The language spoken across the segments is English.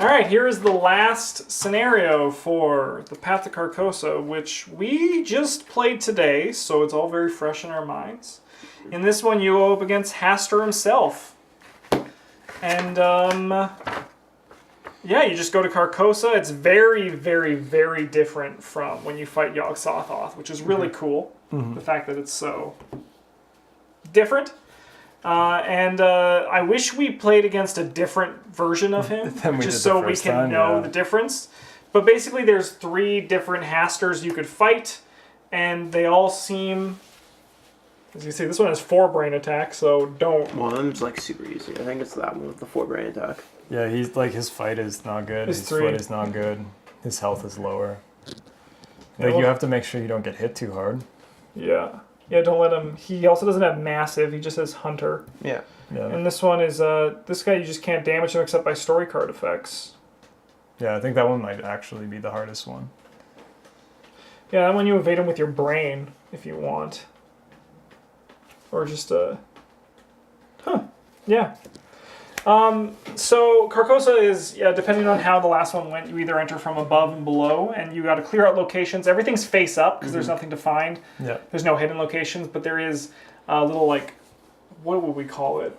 All right, here is the last scenario for the Path to Carcosa, which we just played today, so it's all very fresh in our minds. In this one, you go up against Haster himself. And, yeah, you just go to Carcosa. It's very, very, very different from when you fight Yog-Sothoth, which is really cool. The fact that it's so different. I wish we played against a different version of him, just so we can know the difference. But basically, there's 3 different Hasters you could fight, and they all seem... As you see, this one has 4 brain attacks, so don't... One of them's like super easy. I think it's that one with the 4 brain attack. Yeah, he's like his fight is not good. His foot is not good. His health is lower. Like you have to make sure you don't get hit too hard. Yeah. Yeah, don't let him... He also doesn't have Massive, he just has Hunter. Yeah. And this one is, this guy you just can't damage him except by story card effects. Yeah, I think that one might actually be the hardest one. Yeah, that one you evade him with your brain, if you want. Or just, yeah. So Carcosa is, depending on how the last one went, you either enter from above and below, and you got to clear out locations. Everything's face up because there's nothing to find. Yeah. There's no hidden locations, but there is a little like, what would we call it?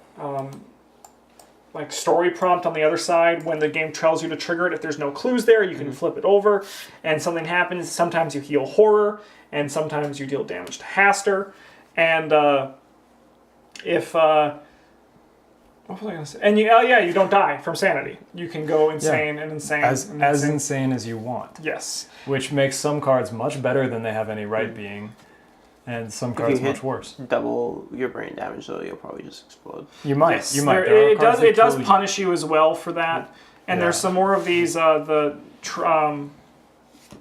Like story prompt on the other side when the game tells you to trigger it. If there's no clues there, you can flip it over, and something happens. Sometimes you heal horror, and sometimes you deal damage to Haster, and if what was I going to say? And you don't die from sanity. You can go insane and insane. As insane as you want. Yes. Which makes some cards much better than they have any right being, and some cards much worse. Double your brain damage, though, you'll probably just explode. You might. Yes. You might. It does punish you as well for that. And there's some more of these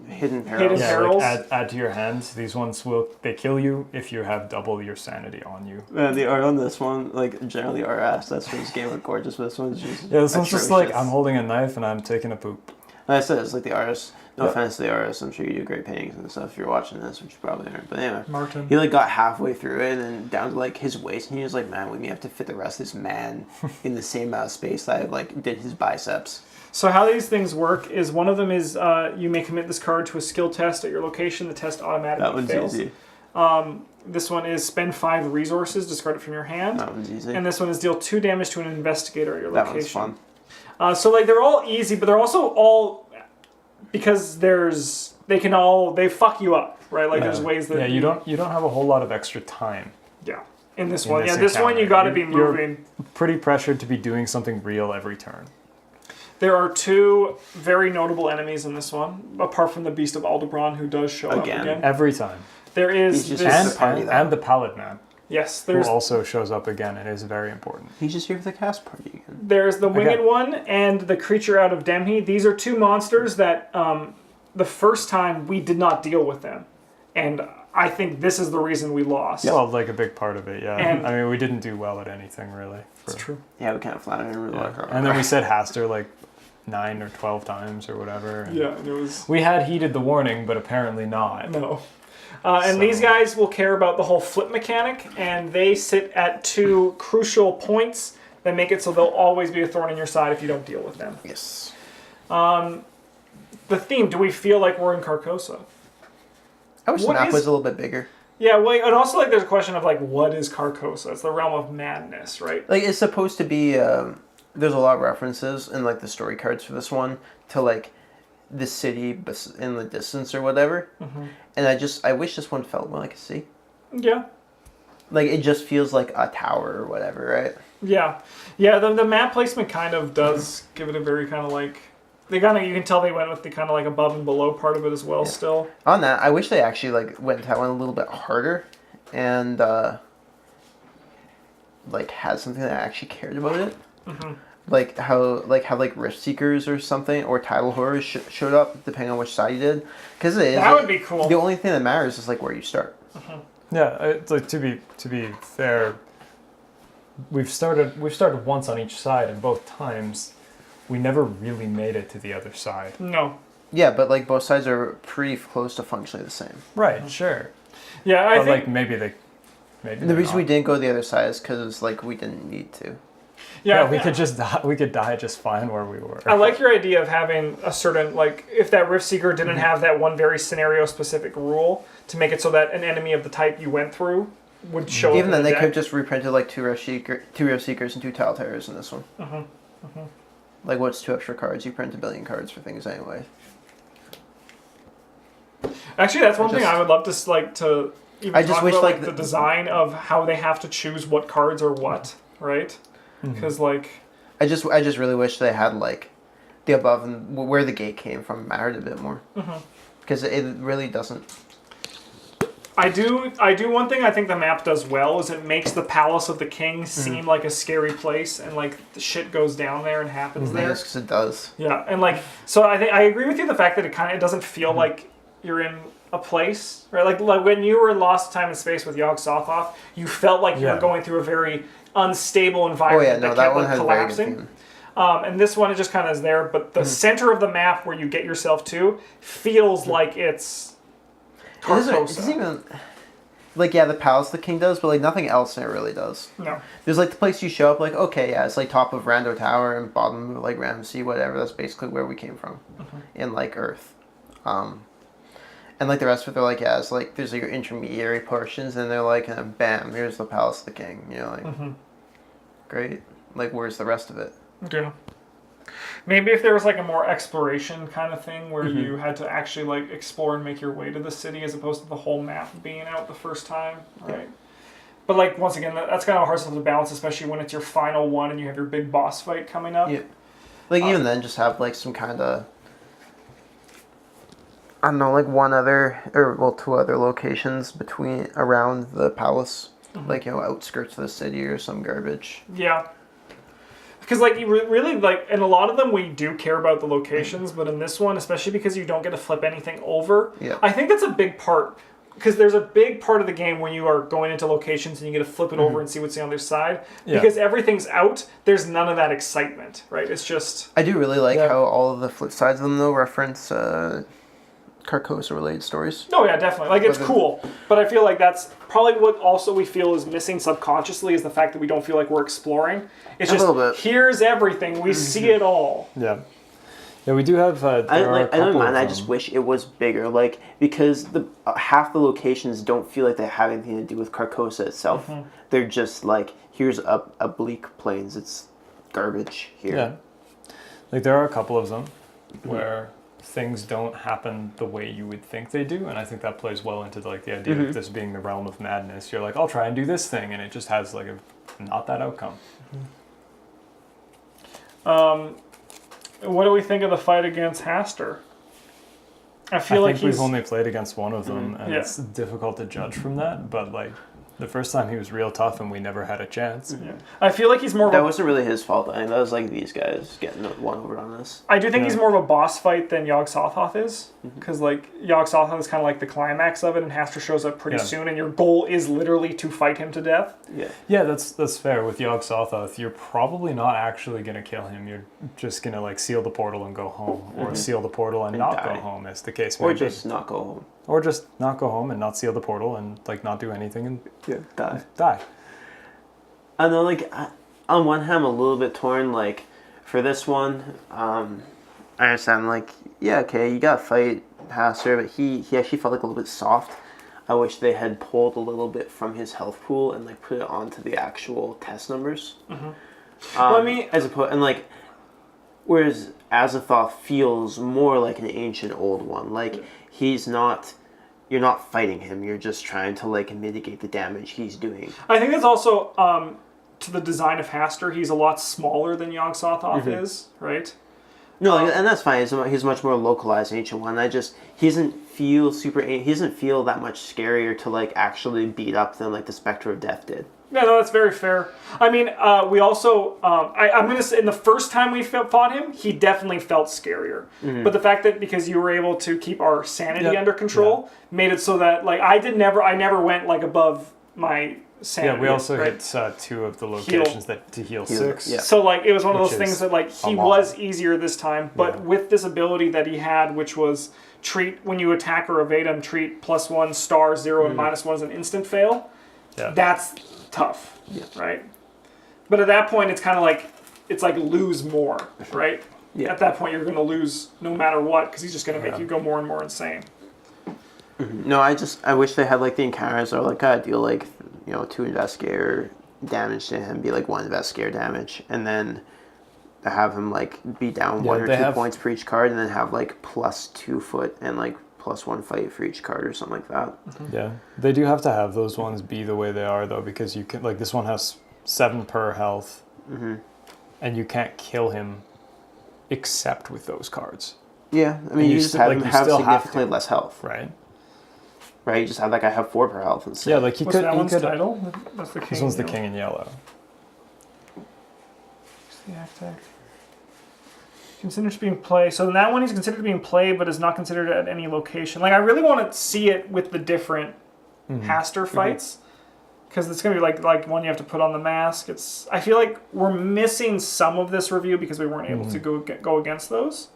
Hidden perils. Like add to your hands. These ones they kill you if you have double your sanity on you. The art on this one, like generally our ass, that's what this game looked gorgeous, but this one's just this one's just like I'm holding a knife and I'm taking a poop. Like I said, it's like the artist. No offense to the artist, I'm sure you do great paintings and stuff if you're watching this, which you probably aren't. But anyway, Martin. He like got halfway through it and down to like his waist, and he was like, "Man, we may have to fit the rest of this man in the same amount of space that I like did his biceps." So how these things work is one of them is you may commit this card to a skill test at your location. The test automatically fails. That one's easy. This one is spend 5 resources, discard it from your hand. That one's easy. And this one is deal 2 damage to an investigator at your location. That one's fun. So like they're all easy, but they're also all because they fuck you up, right? Like there's ways that you don't have a whole lot of extra time. Yeah. In this one, this one you got to be moving. You're pretty pressured to be doing something real every turn. There are 2 very notable enemies in this one, apart from the Beast of Aldebaran, who does show up again. Every time. There is and the Pallet Man. Yes, who also shows up again and is very important. He's just here for the cast party again. There's the Winged One and the Creature out of Demhi. These are 2 monsters that the first time we did not deal with them, and I think this is the reason we lost. Well, like a big part of it, yeah. And, I mean, we didn't do well at anything really. That's true. Yeah, we kind of flattened him. And then we said Haster like 9 or 12 times or whatever. And yeah, and it was. We had heeded the warning, but apparently not. No. And these guys will care about the whole flip mechanic, and they sit at 2 crucial points that make it so they'll always be a thorn in your side if you don't deal with them. Yes. The theme, do we feel like we're in Carcosa? I wish the map was a little bit bigger. Yeah, well, and also like there's a question of like, what is Carcosa? It's the realm of madness, right? Like it's supposed to be, there's a lot of references in like the story cards for this one to like the city in the distance or whatever. Mm-hmm. And I wish this one felt more like a sea. Yeah. Like it just feels like a tower or whatever, right? Yeah. Yeah, the map placement kind of does give it a very kind of like, you can tell they went with the kind of like above and below part of it as well still. On that, I wish they actually like went that one a little bit harder and like had something that actually cared about it. Mm-hmm. Like how Rift Seekers or something or Tidal Horrors showed up depending on which side you did, because that would be cool. The only thing that matters is like where you start. Mm-hmm. Yeah, it's like to be fair, we've started once on each side, and both times we never really made it to the other side. No. Yeah, but like both sides are pretty close to functionally the same. Right. Sure. Yeah, I think like maybe the reason we didn't go to the other side is because like we didn't need to. Yeah, we could just die. We could die just fine where we were. I like your idea of having a certain, like, if that Rift Seeker didn't have that one very scenario-specific rule to make it so that an enemy of the type you went through would show up. Even then, in the they deck. could have just reprinted like two Rift Seekers and two Tile Terrors in this one. Like, what's 2 extra cards? You print a billion cards for things anyway. Actually, that's one thing I would love to like to. Even I just talk wish, about, like, the design of how they have to choose what cards are what, right? Because like. I just really wish they had like the above and where the gate came from mattered a bit more. Because it really doesn't. I do one thing I think the map does well is it makes the Palace of the King seem like a scary place, and like the shit goes down there and happens there. Yes, because it does. Yeah, and like so I agree with you the fact that it doesn't feel like you're in a place, right? Like when you were in Lost Time and Space with Yogg Sothoth, you felt like you were going through a very unstable environment that kept one like has collapsing. very good And this one it just kind of is there, but the center of the map where you get yourself to feels like it's Carcosa. It doesn't even like the Palace the King does, but like nothing else in it really does. No. There's like the place you show up, like okay, yeah, it's like top of Rando Tower and bottom of like Ramsey, whatever. That's basically where we came from, in like Earth. And like the rest of it, they're like, yeah, it's like there's like your intermediary portions, and they're like, bam, here's the Palace of the King. You know, like, great. Like, where's the rest of it? Yeah. Maybe if there was like a more exploration kind of thing where you had to actually like explore and make your way to the city as opposed to the whole map being out the first time, right? Yeah. But like once again, that's kind of a hard stuff to balance, especially when it's your final one and you have your big boss fight coming up. Yeah. Like even then, just have like some kind of, I don't know, like two other locations around the palace, like outskirts of the city or some garbage. Yeah. Because, like, you really, like, in a lot of them we do care about the locations, but in this one, especially because you don't get to flip anything over, I think that's a big part. Because there's a big part of the game where you are going into locations and you get to flip it over and see what's on the other side. Yeah. Because everything's out, there's none of that excitement, right? It's just... I do really like how all of the flip sides of them, though, reference Carcosa-related stories. Oh, yeah, definitely. Like, it's cool. But I feel like that's probably what also we feel is missing subconsciously is the fact that we don't feel like we're exploring. It's just, here's everything. We see it all. Yeah. Yeah, we do have... I don't mind. I just wish it was bigger. Like, because half the locations don't feel like they have anything to do with Carcosa itself. They're just like, here's a bleak plains. It's garbage here. Yeah. Like, there are a couple of them where... things don't happen the way you would think they do, and I think that plays well into like the idea of this being the realm of madness. You're like, I'll try and do this thing, and it just has like not that outcome. What do we think of the fight against Haster? I think we've only played against one of them, and it's difficult to judge from that, but like the first time he was real tough and we never had a chance. Yeah. I feel like he's more of That wasn't really his fault. I think that was like these guys getting one over on this. I do think he's more of a boss fight than Yogg Sothoth is. Because like Yogg Sothoth is kind of like the climax of it, and Haster shows up pretty soon, and your goal is literally to fight him to death. Yeah, that's fair. With Yogg Sothoth, you're probably not actually going to kill him. You're just going to like seal the portal and go home. Or seal the portal and not go home, as the case may be. Or just not go home. Or just not go home and not seal the portal and like not do anything and die. I know, like on one hand, I'm a little bit torn. Like for this one, I understand. Like okay, you gotta fight Haster, but he actually felt like a little bit soft. I wish they had pulled a little bit from his health pool and like put it onto the actual test numbers. Well, I mean, as opposed and like. Whereas Azathoth feels more like an ancient old one. Like you're not fighting him. You're just trying to like mitigate the damage he's doing. I think that's also to the design of Haster. He's a lot smaller than Yogg Sothoth is, right? No, and that's fine. He's much more localized ancient one. He doesn't feel that much scarier to like actually beat up than like the Spectre of Death did. Yeah, no, that's very fair. I mean, we also, I'm going to say, in the first time we fought him, he definitely felt scarier. But the fact that because you were able to keep our sanity under control made it so that, like, I never went, like, above my sanity. Yeah, we also hit 2 of the locations to heal 6. Yeah. So, like, it was one of those things that, like, he was easier this time, but with this ability that he had, which was treat, when you attack or evade him, treat +1, *0, and -1 as an instant fail. Yeah. That's tough, right? But at that point, it's kind of like, it's like lose more, right? Yeah. At that point, you're going to lose no matter what, because he's just going to make you go more and more insane. No, I wish they had like the encounters or like gotta deal like 2 investigator damage to him, be like 1 investigator damage, and then have him like be down 1 or 2 points for each card, and then have like +2 foot and like +1 fight for each card or something like that. Yeah, they do have to have those ones be the way they are though, because you can, like, this one has 7 per health, and you can't kill him except with those cards. Yeah, I mean, you just have him have significantly less health, right? Right, you just have that guy have 4 per health instead. Yeah, like What's that one's title? That's the king. This one's the king in yellow. The act. Considered to be in play. So in that one, he's considered to be in play, but is not considered at any location. Like, I really want to see it with the different Haster fights, because it's gonna be like one you have to put on the mask. I feel like we're missing some of this review because we weren't able to go against those.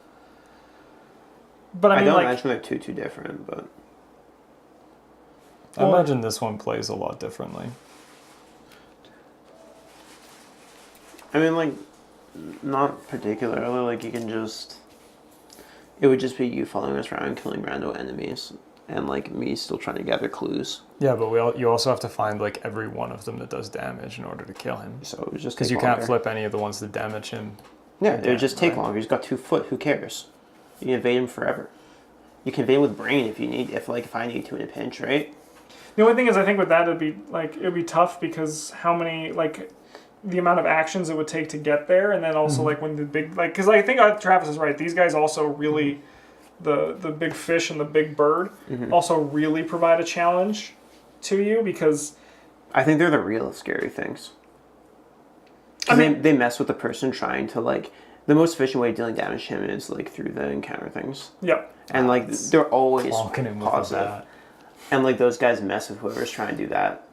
But I mean, don't like, imagine they're too different, but I imagine this one plays a lot differently. I mean, like, not particularly. Like, you can just... It would just be you following us around, killing random enemies, and, like, me still trying to gather clues. Yeah, but you also have to find, like, every one of them that does damage in order to kill him. So it would just because you can't flip any of the ones that damage him. Yeah, it would just take longer. He's got 2 foot. Who cares? You can evade him forever. You can evade with Bryn if I need to in a pinch, right? the only thing is, I think with that, it'd be tough because how many, like, the amount of actions it would take to get there, and then also like when the big, like, because I think Travis is right. These guys also really, the big fish and the big bird also really provide a challenge to you, because I think they're the real scary things. I mean, they mess with the person trying to, like, the most efficient way of dealing damage to him is like through the encounter things. Yep. And like they're always him positive. That. And like those guys mess with whoever's trying to do that.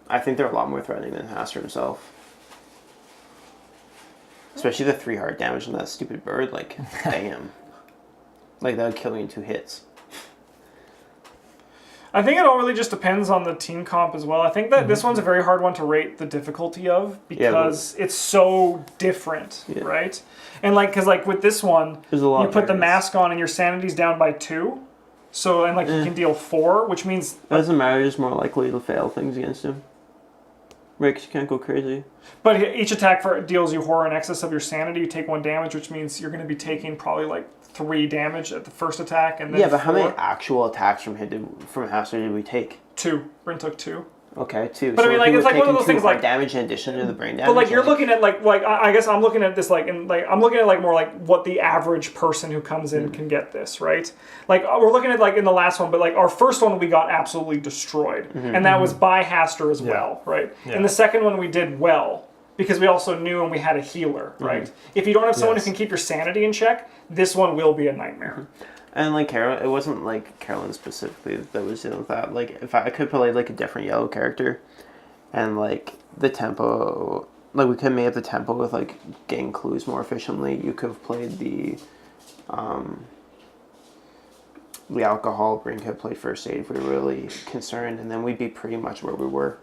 I think they're a lot more threatening than Haster himself. Especially the 3 heart damage on that stupid bird, like, damn. Like, that would kill me in 2 hits. I think it all really just depends on the team comp as well. I think that this one's a very hard one to rate the difficulty of, because it's so different, right? And like, because like with this one, you put the mask on and your sanity's down by 2. So, and like you can deal 4, which means... It doesn't matter, you're just more likely to fail things against him. Right, because you can't go crazy. But each attack deals you horror in excess of your sanity. You take 1 damage, which means you're going to be taking probably like 3 damage at the first attack, and then but 4. how many actual attacks from Haster did we take? 2. Bryn took 2. Okay, 2. But so I mean, like, it's like one of those things, like damage in addition to the brain damage. But like you're looking at like I guess I'm looking at this like I'm looking at like more like what the average person who comes in can get this, right? Like we're looking at like in the last one, but like our first one we got absolutely destroyed, and that was by Haster as well, right? In the second one we did well, because we also knew and we had a healer, right? If you don't have someone who can keep your sanity in check, this one will be a nightmare. And like it wasn't like Carolyn specifically that was dealing with that. Like if I could play like a different yellow character, and like the tempo, like we could have made up the tempo with like getting clues more efficiently. You could have played the alcohol. Bryn could have played first aid if we were really concerned, and then we'd be pretty much where we were.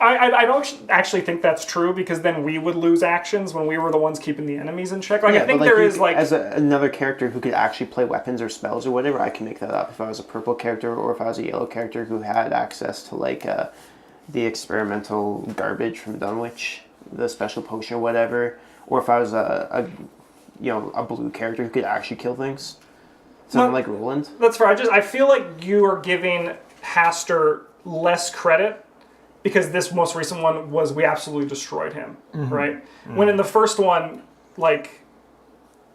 I don't actually think that's true, because then we would lose actions when we were the ones keeping the enemies in check. Like I think there is like... As another character who could actually play weapons or spells or whatever, I can make that up. If I was a purple character or if I was a yellow character who had access to like the experimental garbage from Dunwich, the special potion or whatever, or if I was a blue character who could actually kill things. Something like Roland. That's fair. I feel like you are giving Haster less credit, because this most recent one was we absolutely destroyed him, right? When in the first one, like,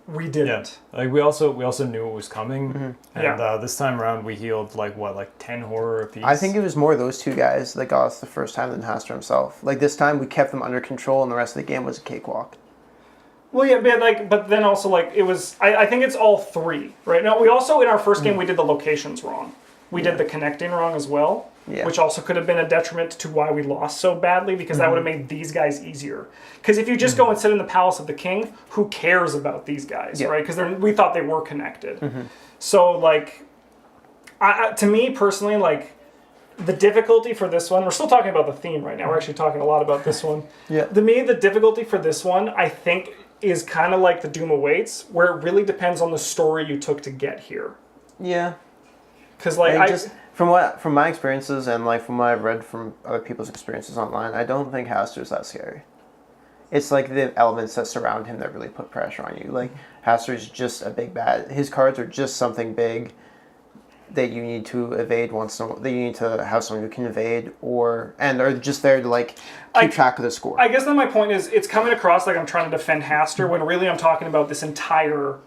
we didn't. Yeah. Like we also knew it was coming, and this time around we healed like 10 horror apiece. I think it was more those 2 guys that got us the first time than Haster himself. Like this time we kept them under control, and the rest of the game was a cakewalk. Well, yeah, but then also like it was. I think it's all 3, right? Now we also in our first game we did the locations wrong. We did the connecting wrong as well. Yeah. Which also could have been a detriment to why we lost so badly, because that would have made these guys easier. Because if you just go and sit in the Palace of the King, who cares about these guys, right? Because we thought they were connected. So, like, to me personally, like, the difficulty for this one, we're still talking about the theme right now. We're actually talking a lot about this one. Yeah. The difficulty for this one, I think, is kind of like the Doom Awaits, where it really depends on the story you took to get here. Yeah. Because like from my experiences and like from what I've read from other people's experiences online, I don't think Haster's that scary. It's like the elements that surround him that really put pressure on you. Like Haster's just a big bad. His cards are just something big that you need to evade that you need to have someone who can evade and are just there to like keep track of the score. I guess that my point is it's coming across like I'm trying to defend Haster when really I'm talking about this entire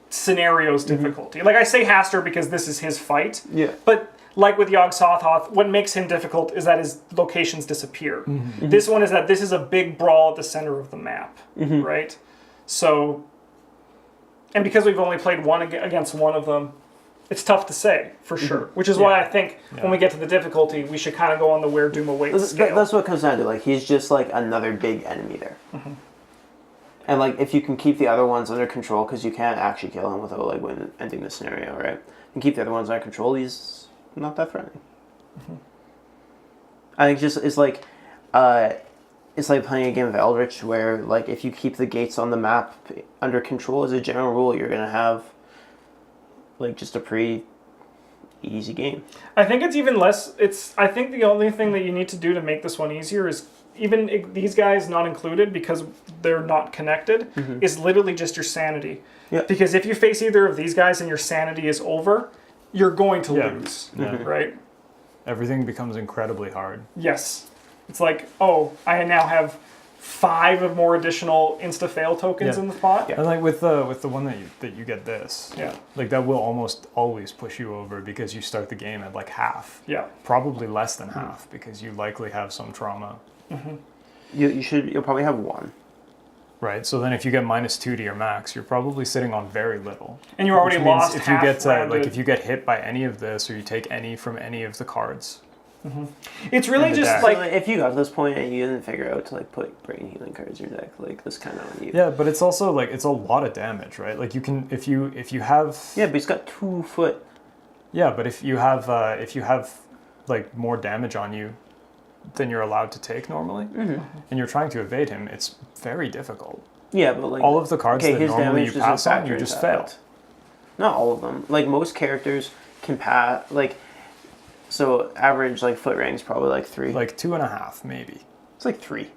scenario's difficulty. Like I say Haster because this is his fight. Yeah. But like with Yogg Sothoth, what makes him difficult is that his locations disappear. This one is that this is a big brawl at the center of the map, right? So, and because we've only played one against one of them, it's tough to say, for sure. Which is why I think when we get to the difficulty, we should kind of go on the Where Doom Awaits scale. That's what it comes down to. Like, he's just like another big enemy there. And like, if you can keep the other ones under control, because you can't actually kill him without like ending the scenario, right? And keep the other ones under control, he's not that threatening. I think it's like playing a game of Eldritch where like if you keep the gates on the map under control, as a general rule, you're gonna have like just a pretty easy game. I think it's even less. I think the only thing that you need to do to make this one easier is even these guys not included because they're not connected is literally just your sanity. Yeah. Because if you face either of these guys and your sanity is over, you're going to lose, right? Everything becomes incredibly hard. Yes. It's like, oh, I now have 5 of more additional insta-fail tokens in the pot. And like with the one that you get this, like that will almost always push you over because you start the game at like half. Yeah. Probably less than half because you likely have some trauma. You'll probably have 1. Right. So then if you get -2 to your max, you're probably sitting on very little. And you already lost if you half get rounded. if you get hit by any of this or you take any from any of the cards. It's really just deck. like So if you got to this point and you didn't figure out to like put brain healing cards in your deck, like that's kind of on you. Yeah, but it's also like it's a lot of damage, right? Like you can if you have but he's got 2 foot. Yeah, but if you have like more damage on you than you're allowed to take normally, and you're trying to evade him, it's very difficult. Yeah, but like all of the cards that his normally damage you doesn't pass on, factor you into just that. fail. Not all of them. Like most characters can pass. Like so, average like foot rank is probably like 3. Like 2.5 maybe. It's like 3.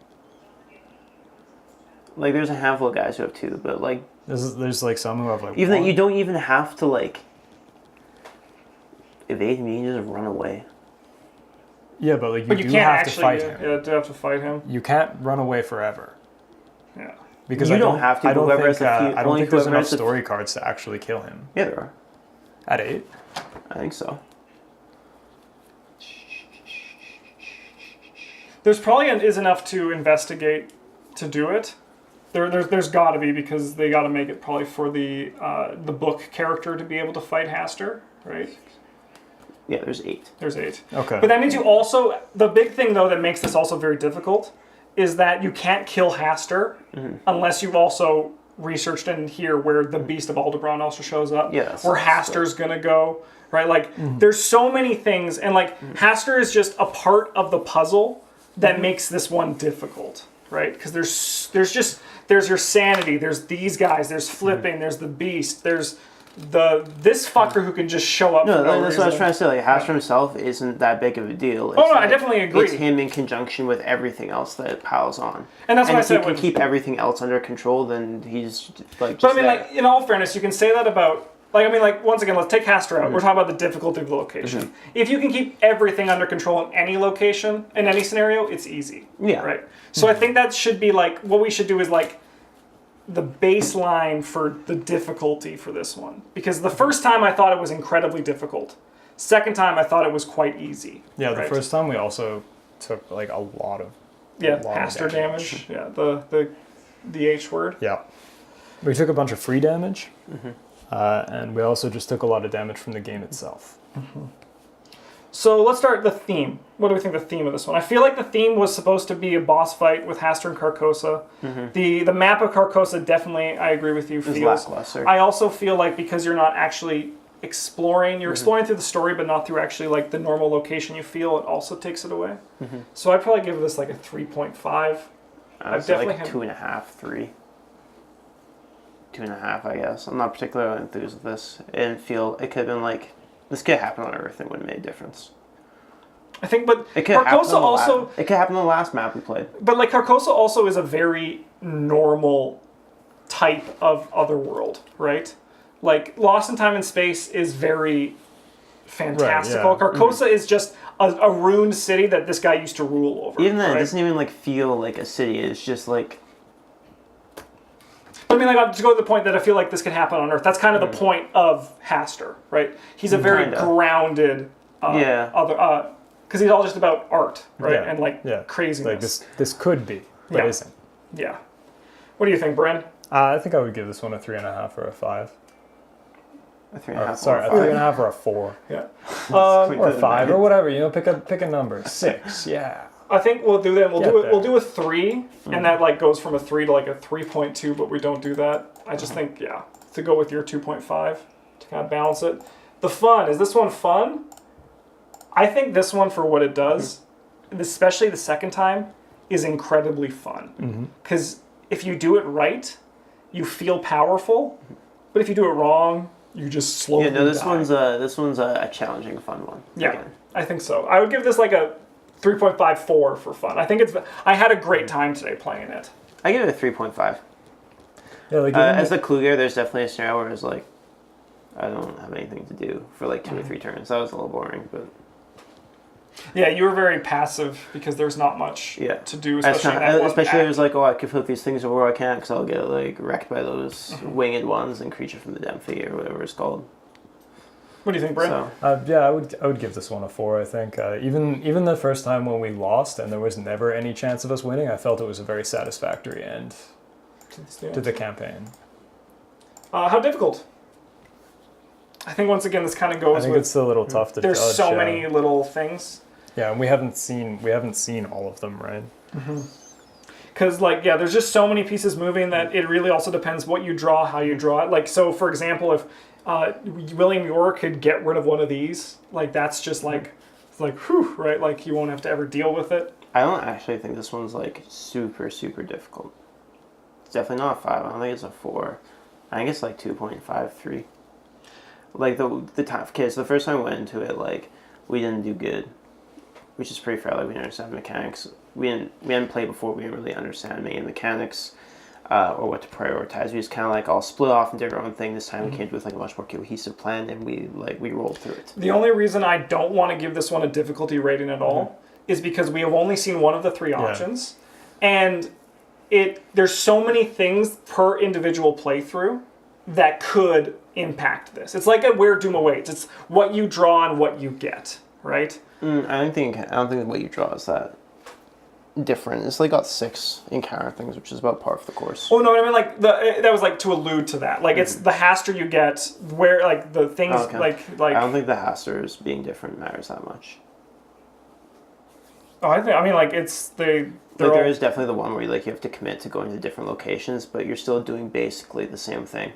Like there's a handful of guys who have 2, but like there's like some who have like even 1. you don't even have to like evade him. You can just run away. Yeah, but like you do can't have actually to fight him. Yeah, do have to fight him. You can't run away forever. Yeah. Because You don't have to, I don't whoever think, has the few- I don't only think there's whoever enough has the- story cards to actually kill him. Yeah, there are. At 8? I think so. There's probably is enough to investigate to do it. There's got to be because they got to make it probably for the book character to be able to fight Haster, right? Yeah, there's 8. There's 8. Okay. But that means you also the big thing though that makes this also very difficult is that you can't kill Haster unless you've also researched in here where the Beast of Aldebaran also shows up. Yeah, where Haster's gonna go. Right? Like there's so many things and like Haster is just a part of the puzzle that makes this one difficult, right? Because there's your sanity, there's these guys, there's flipping, there's the beast, there's this fucker who can just show up. No, for no that's reason. what I was trying to say. Like Haster himself isn't that big of a deal. It's I like- definitely agree. It's him in conjunction with everything else that piles on. And that's what I if said he can with- keep everything else under control, then he's like. Just But I mean, there. like in all fairness, you can say that about. Like, I mean, like, once again, let's take Haster out. We're talking about the difficulty of the location. If you can keep everything under control in any location, in any scenario, it's easy. Yeah. Right? So I think that should be, like, what we should do is, like, the baseline for the difficulty for this one. Because the first time I thought it was incredibly difficult. Second time I thought it was quite easy. Yeah, the right? first time we also took like a lot of Haster damage. Yeah, the H word. Yeah. We took a bunch of free damage. And we also just took a lot of damage from the game itself. So let's start the theme. What do we think the theme of this one? I feel like the theme was supposed to be a boss fight with Haster and Carcosa. The map of Carcosa definitely, I agree with you, It was feels. lackluster. I also feel like because you're not actually exploring. You're exploring through the story, but not through actually like the normal location you feel. It also takes it away. So I'd probably give this like a 3.5. I've So definitely like had 2.5, 3. 2.5, I guess. I'm not particularly enthused with this. It could have been like, this could happen on Earth and wouldn't have made a difference. I think, but It could happen Carcosa also, it could happen on the last map we played. but like Carcosa also is a very normal type of otherworld, right? Like Lost in Time and Space is very fantastical. Right, yeah. Carcosa is just a ruined city that this guy used to rule over. Even then, right? it doesn't even like feel like a city. It's just like, I mean, like, I'll just go to the point that I feel like this can happen on Earth. That's kind of the point of Haster, right? He's a very Kinda. grounded, because he's all just about art, right? Yeah, And like yeah. craziness. Like this could be, but Yeah. isn't. Yeah. What do you think, Bryn? I think I would give this one a 3.5 or a 5. a 3.5. Sorry, a 3.5 or a 4. Yeah. Or a 5 or whatever. You know, pick a number. 6. Yeah. I think we'll do that. We'll Get do it. there. We'll do a 3, and that like goes from a 3 to like a 3.2. But we don't do that. I just think to go with your 2.5 to kind of balance it. The fun is this one fun? I think this one for what it does, especially the second time, is incredibly fun. Because if you do it right, you feel powerful. But if you do it wrong, you just slowly Yeah, no, this die. one's a challenging, fun one. Yeah, Again. I think so. I would give this like a 3.54 for fun. I think I had a great time today playing it. I give it a 3.5. Yeah, like As the clue gear, there's definitely a scenario where it's like, I don't have anything to do for like 2 or 3 turns. That was a little boring, but Yeah, you were very passive because there's not much to do, especially in that one especially act. it was like, oh, I could flip these things over, or I can't because I'll get like wrecked by those winged ones and creature from the Dempsey or whatever it's called. What do you think, Bryn? So yeah, I would give this one a 4. I think even the first time when we lost and there was never any chance of us winning, I felt it was a very satisfactory end to the campaign. How difficult? I think once again this kind of goes I think with it's a little tough to there's judge. so many little things. Yeah, and we haven't seen all of them, right? Because like there's just so many pieces moving that it really also depends what you draw, how you draw it. Like so, for example, if William York could get rid of one of these, like that's just like it's like whew, right? Like you won't have to ever deal with it. I don't actually think this one's like super difficult. It's definitely not a 5. I don't think it's a 4. I think it's like 2.53. Like the time, okay, so the first time we went into it, like we didn't do good, which is pretty fair. Like we didn't understand the mechanics. We hadn't played before. We didn't really understand many mechanics or what to prioritize. We just kind of like all split off and did our own thing. This time we came to with like a much more cohesive plan, and we rolled through it. The only reason I don't want to give this one a difficulty rating at all is because we have only seen one of the 3 options, and there's so many things per individual playthrough that could impact this. It's like a Where Doom Awaits. It's what you draw and what you get, right? I don't think what you draw is that different. It's like got 6 encounter things, which is about par for the course. Oh no, I mean like that was like to allude to that. Like it's the Haster you get where like the things like I don't think the Hasters being different matters that much. Oh, I mean like it's there is definitely the one where you have to commit to going to different locations, but you're still doing basically the same thing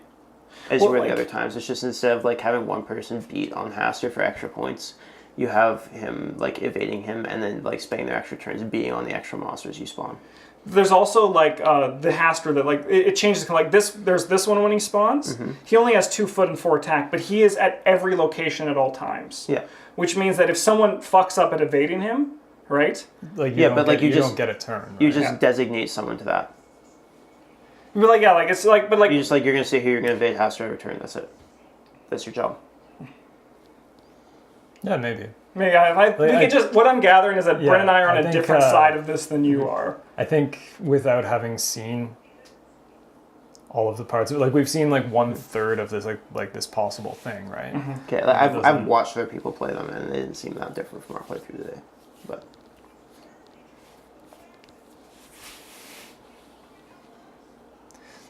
as you were the other times. It's just instead of like having one person beat on Haster for extra points, you have him like evading him and then like spending their extra turns beating on the extra monsters you spawn. There's also like the Haster that like it changes like this. There's this one when he spawns. He only has 2 foot and 4 attack, but he is at every location at all times. Yeah. Which means that if someone fucks up at evading him, right? Like you don't get a turn. Right? You just designate someone to that. But like like it's like but like You just like you're gonna say who you're gonna evade Haster every turn. That's it. That's your job. Yeah, maybe. maybe we could just what I'm gathering is that Bryn and I are on a different side of this than you are. I think without having seen all of the parts, like we've seen like 1/3 of this like this possible thing, right? Okay, I've watched other people play them and they didn't seem that different from our playthrough today, but.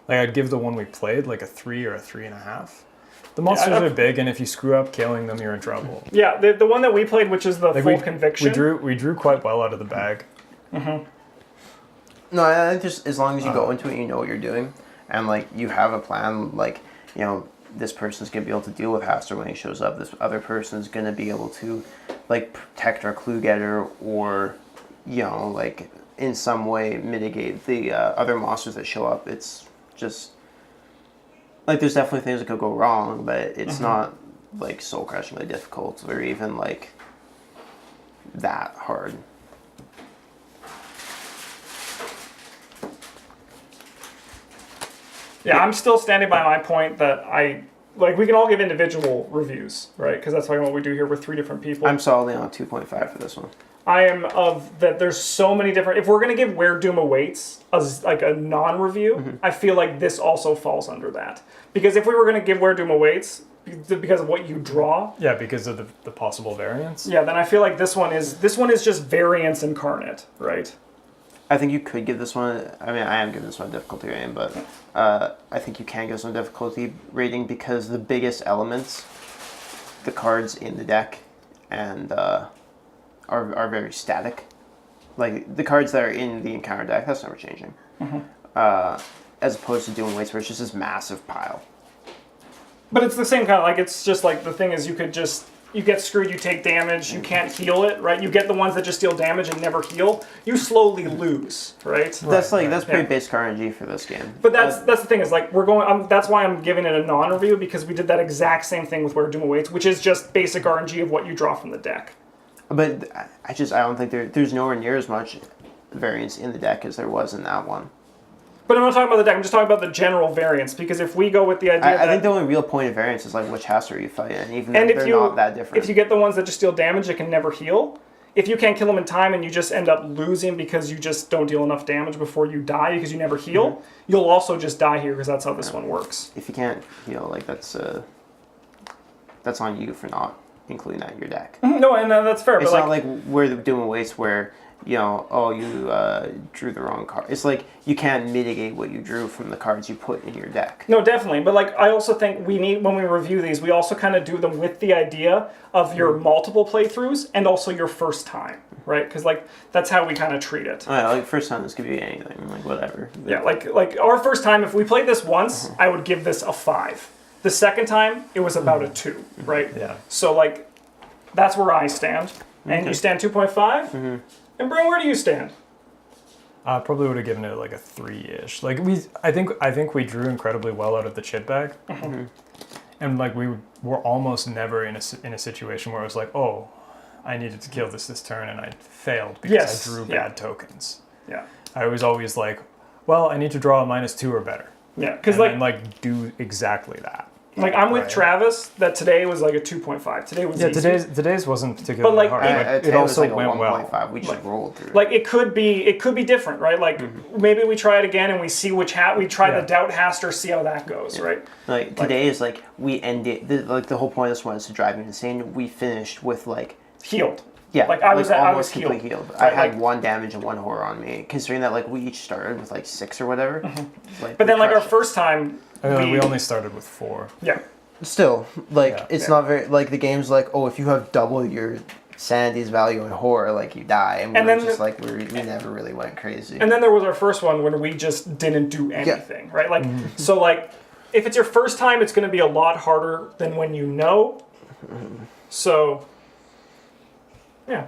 Like I'd give the one we played like a 3 or a 3.5. The monsters are big, and if you screw up killing them, you're in trouble. Yeah, the one that we played, which is the full conviction. We drew quite well out of the bag. No, I think just as long as you go into it, you know what you're doing, and like you have a plan. Like this person's gonna be able to deal with Haster when he shows up. This other person's gonna be able to, like, protect our clue getter, or, you know, like, in some way mitigate the other monsters that show up. It's just, like, there's definitely things that could go wrong, but it's not, like, soul-crushingly difficult or even, like, that hard. Yeah, I'm still standing by my point that we can all give individual reviews, right? Because that's what we do here with 3 different people. I'm solidly on 2.5 for this one. I am of that. There's so many different. If we're gonna give Where Doom Awaits as like a non-review, I feel like this also falls under that. Because if we were gonna give Where Doom Awaits because of what you draw, Yeah, because of the possible variants. yeah, then I feel like this one is just variance incarnate, right? I think you could give this one, I mean, I am giving this one a difficulty rating, but I think you can give this one a difficulty rating because the biggest elements, the cards in the deck, and are very static. Like, the cards that are in the encounter deck, that's never changing. As opposed to Doom Waits, where it's just this massive pile. But it's the same kind of, like, it's just like, the thing is you get screwed, you take damage, you can't heal it, right? You get the ones that just deal damage and never heal, you slowly lose, right? That's pretty basic RNG for this game. But that's the thing is, like, that's why I'm giving it a non-review, because we did that exact same thing with Where Doom Awaits, which is just basic RNG of what you draw from the deck. But I don't think there's nowhere near as much variance in the deck as there was in that one. But I'm not talking about the deck, I'm just talking about the general variance, because if we go with the idea I think the only real point of variance is, like, which Haster you fight, and even and then they're not that different. If you get the ones that just deal damage that can never heal, if you can't kill them in time and you just end up losing because you just don't deal enough damage before you die because you never heal, you'll also just die here because that's how this one works. If you can't heal, like, that's on you for not including that in your deck. No, and that's fair. It's but not like we're doing Waste where, you know, oh, you drew the wrong card. It's like you can't mitigate what you drew from the cards you put in your deck. No, definitely. But, like, I also think we need, when we review these, we also kind of do them with the idea of your multiple playthroughs and also your first time, right? Because, like, that's how we kind of treat it. Oh, yeah, like, first time this could be anything, like, whatever. Yeah, like our first time, if we played this once, I would give this a 5. The second time, it was about a 2, right? Yeah. So, like, that's where I stand. And you stand 2.5? And Bryn, where do you stand? I probably would have given it like a 3-ish. Like, I think we drew incredibly well out of the chip bag, and, like, we were almost never in a situation where it was like, oh, I needed to kill this turn and I failed because I drew bad tokens. Yeah. I was always like, well, I need to draw a -2 or better. Yeah, because, like, do exactly that. Like, I'm with Travis that today was like a 2.5. Today was easy. Today's wasn't particularly like, hard. It also was like went a 1.5. well. We just rolled through. Like, it could be different, right? Like, maybe we try it again and we see which we try the Doubt Haster, see how that goes, right? Like, today is like we ended. The whole point of this one is to drive me insane. We finished with, like, Healed. yeah, Like, I was almost completely healed. Right, I had like, 1 damage and 1 horror on me. Considering that, like, we each started with like 6 or whatever. Like, but then, like, our crushed it. first time, We only started with 4. yeah. Still, like, Yeah. it's not very, like, the game's like, oh, if you have double your sanity's value in horror, like, you die. And And we're then just like, we never really went crazy. And then there was our first one when we just didn't do anything, right? Like, so, like, if it's your first time, it's going to be a lot harder than when you know. So, yeah.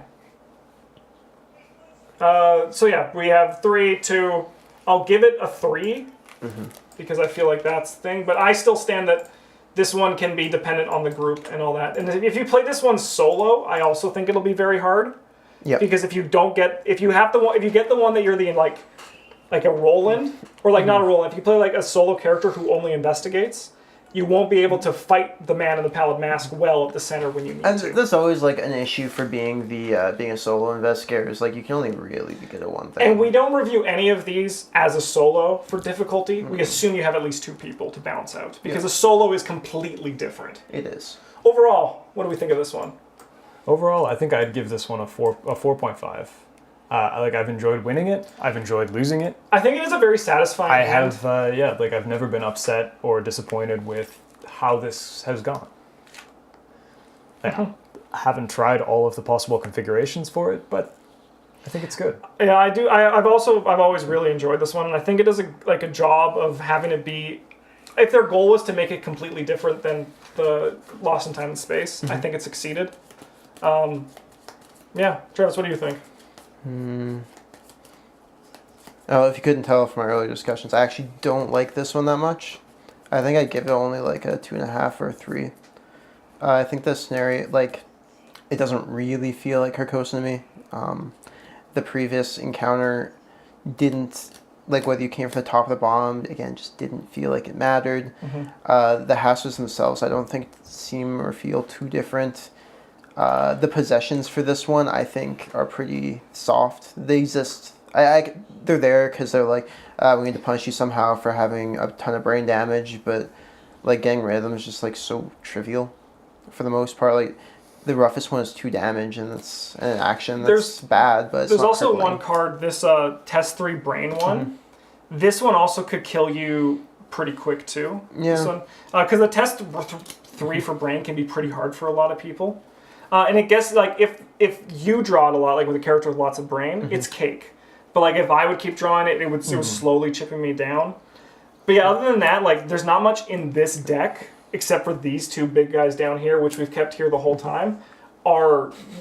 So yeah, we have 3, 2. I'll give it a 3 because I feel like that's the thing. But I still stand that this one can be dependent on the group and all that. And if you play this one solo, I also think it'll be very hard. Yeah. Because if you get the one that you're the like a Roland or like not a Roland, if you play like a solo character who only investigates, you won't be able to fight the man in the pallid mask well at the center when you need And to. that's always, like, an issue for being a solo investigator, is, like, you can only really be good at one thing. And we don't review any of these as a solo for difficulty. We assume you have at least 2 people to balance out because a solo is completely different. It is. Overall, what do we think of this one? Overall, I think I'd give this one a 4.5. Like, I've enjoyed winning it. I've enjoyed losing it. I think it is a very satisfying I end. have, like, I've never been upset or disappointed with how this has gone. I haven't tried all of the possible configurations for it, but I think it's good. Yeah, I do. I've always really enjoyed this one, and I think it does a job of having it be. if their goal was to make it completely different than the Lost in Time and Space, I think it succeeded. Yeah, Travis, what do you think? Oh, if you couldn't tell from our earlier discussions, I actually don't like this one that much. I think I'd give it only like a 2.5 or a 3. I think the scenario, like, it doesn't really feel like Carcosa to me. The previous encounter didn't, like, whether you came from the top or the bottom, again, just didn't feel like it mattered. The houses themselves, I don't think seem or feel too different. The possessions for this one, I think, are pretty soft. They exist. They're there because they're like, we need to punish you somehow for having a ton of brain damage, but like getting rid of them is just like so trivial for the most part. Like the roughest one is 2 damage, and it's an action that's bad, but it's there's not also crippling. one card, this test 3 brain one. This one also could kill you pretty quick too. Yeah. This one, because the test 3 for brain can be pretty hard for a lot of people. And it gets like if you draw it a lot, like with a character with lots of brain, it's cake. But like if I would keep drawing it, it was slowly chipping me down. But yeah, other than that, like there's not much in this deck except for these 2 big guys down here, which we've kept here the whole time,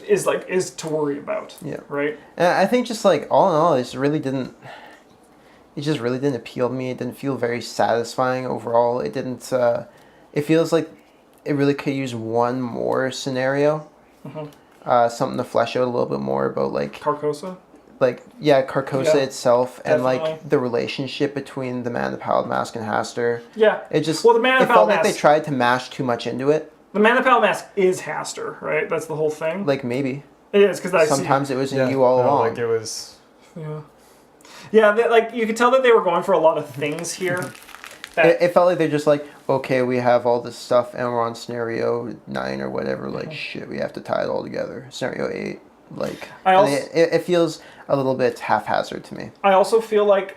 is to worry about. Yeah. Right. And I think just like all in all, it just really didn't appeal to me. It didn't feel very satisfying overall. It didn't. It feels like it really could use one more scenario. Something to flesh out a little bit more about like Carcosa. Carcosa itself, and definitely. like the relationship between the Man, the Pallid Mask, and Haster. Yeah. It just the Man, it the felt Pallid like they Mask. tried to mash too much into it. The Man, the Pallid Mask is Haster, right? That's the whole thing. Like maybe It is because I sometimes it was in you all along. Like it was. Yeah. Yeah, like you could tell that they were going for a lot of things here. It felt like they're just like, okay, we have all this stuff and we're on scenario 9 or whatever. Like shit, we have to tie it all together. Scenario 8, like it feels a little bit haphazard to me. I also feel like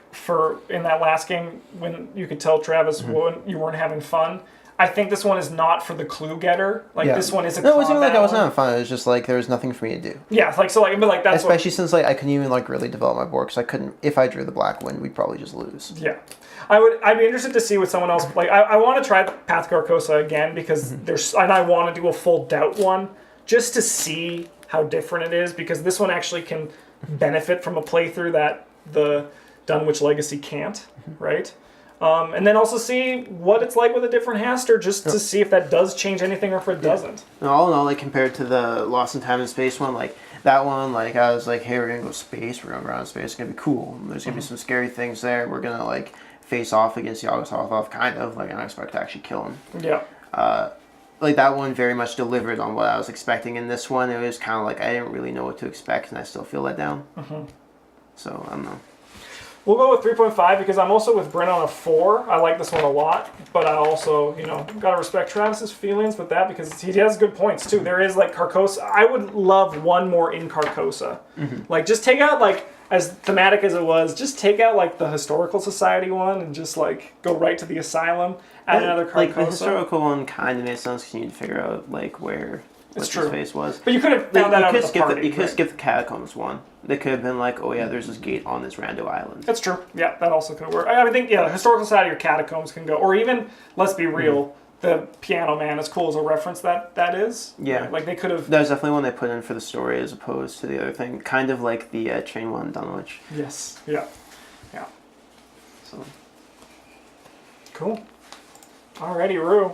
in that last game when you could tell Travis when you weren't having fun. I think this one is not for the clue getter. Like this one is a. No, it wasn't like I wasn't one. having fun. It was just like there was nothing for me to do. Yeah, like so, like but like that's especially since like I couldn't even like really develop my board because I couldn't. If I drew the black one, we'd probably just lose. Yeah, I'd be interested to see what someone else like. I want to try Path Carcosa again because and I want to do a full doubt one just to see how different it is because this one actually can benefit from a playthrough that the Dunwich Legacy can't, right? And then also see what it's like with a different Haster, just to see if that does change anything or if it doesn't. And all in all, like compared to the Lost in Time and Space one, like that one, like I was like, hey, we're gonna go space, we're gonna go around space, it's gonna be cool. There's gonna be some scary things there. We're gonna like face off against Yogg-Sothoth, kind of like, and I expect to actually kill him. Yeah. Like that one very much delivered on what I was expecting. In this one, it was kind of like I didn't really know what to expect, and I still feel let down. So I don't know. We'll go with 3.5 because I'm also with Bryn on a 4. I like this one a lot, but I also, gotta respect Travis's feelings with that because he has good points too. There is like Carcosa. I would love one more in Carcosa. Like just take out like, as thematic as it was, just take out like the Historical Society one and just like go right to the Asylum. Add another Carcosa. Like the historical one kind of made sense because you need to figure out like where It's what true. his face was. But you could have found that out with the party. You could skip the Catacombs one. They could have been like, oh yeah, there's this gate on this rando island. That's true. Yeah, that also could work. I think, the Historical Society or Catacombs can go. Or even, let's be real, the Piano Man, as cool as a reference that is. Yeah. Like, they could have... That was definitely one they put in for the story as opposed to the other thing. Kind of like the Train one in Dunwich. Yes. Yeah. Yeah. So. Cool. Alrighty, Rue.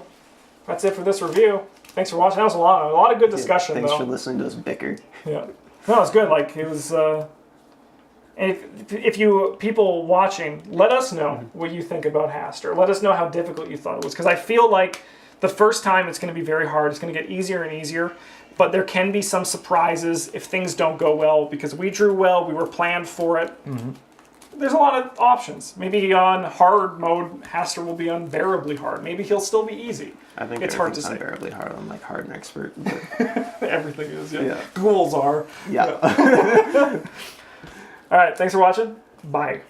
That's it for this review. Thanks for watching. That was a lot of good discussion, Thanks though. for listening to us bicker. Yeah. No, it's good. Like, it was... And if you people watching, let us know what you think about Haster. Let us know how difficult you thought it was, because I feel like the first time it's going to be very hard. It's going to get easier and easier, but there can be some surprises if things don't go well, because we drew well, we were planned for it. There's a lot of options. Maybe on hard mode, Haster will be unbearably hard. Maybe he'll still be easy. I think it's hard to say. Unbearably hard. I'm like hard and expert. But... Everything is, Yeah. Ghouls are. Yeah. All right, thanks for watching. Bye.